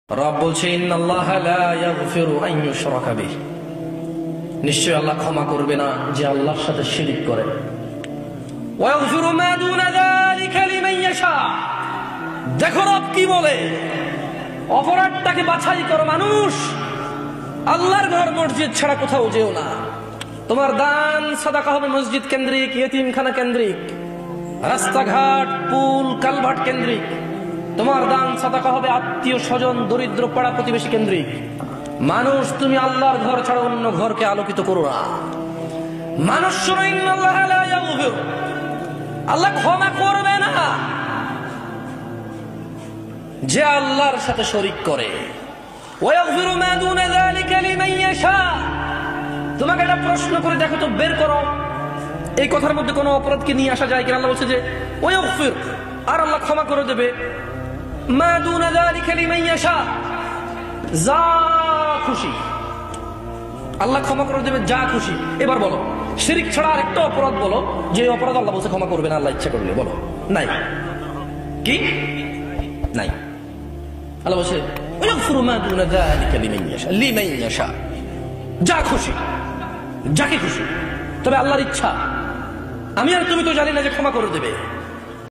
রব বলছে ইন্নাল্লাহা লা ইয়াগফিরু আন ইউশরাকা বিহি, নিশ্চয় আল্লাহ ক্ষমা করবে না যে আল্লাহর সাথে শিরক করে। ওয়া ইয়াগফিরু মা দুনা যালিকা লিমান ইয়াশা। দেখো রব কি বলে, অপরাধটাকে বাছাই করো মানুষ, আল্লাহর ঘর মসজিদ ছাড়া কোথাও যেও না। তোমার দান সাদাকা হবে মসজিদ কেন্দ্রিক, ইয়েতিমখানা কেন্দ্রিক, রাস্তাঘাট পুল কালভার্ট কেন্দ্রিক। তোমার দান সাদাকা হবে আত্মীয় স্বজন দরিদ্র পাড়া প্রতিবেশী কেন্দ্রিক। মানুষ তুমি আল্লাহর ঘর ছাড়া অন্য ঘরকে আলোকিত করো না। মানুষ শোনো, ইন্নাল্লাহা লা ইয়াগফির, আল্লাহ ক্ষমা করবে না যে আল্লাহর সাথে শরীক করে। ওয়া ইয়াগফিরু মা দুনা যালিকা লিমান ইয়াশা। তোমাকে একটা প্রশ্ন করে দেখো তো, বের করো এই কথার মধ্যে কোনো অপরাধকে নিয়ে আসা যায় কিনা। আল্লাহ বলছে যে ওয়া ইয়াগফির, আর আল্লাহ ক্ষমা করে দেবে মা দুনা যালিকা লিমান ইয়াশা, যা খুশি আল্লাহ ক্ষমা করে দেবে, যা খুশি। এবার বলো শিরক ছাড়া আরেকটা অপরাধ বলো যে অপরাধ আল্লাহ বলছে ক্ষমা করবে না আল্লাহ ইচ্ছা করলে, বলো। নাই, কি নাই। আল্লাহ বলছে ওয়াগফিরু মা দুনা যালিকা লিমান ইয়াশা, লিমান ইয়াশা, যা খুশি যাকে খুশি। তবে আল্লাহর ইচ্ছা, আমি আর তুমি তো জানি না যে ক্ষমা করে দেবে।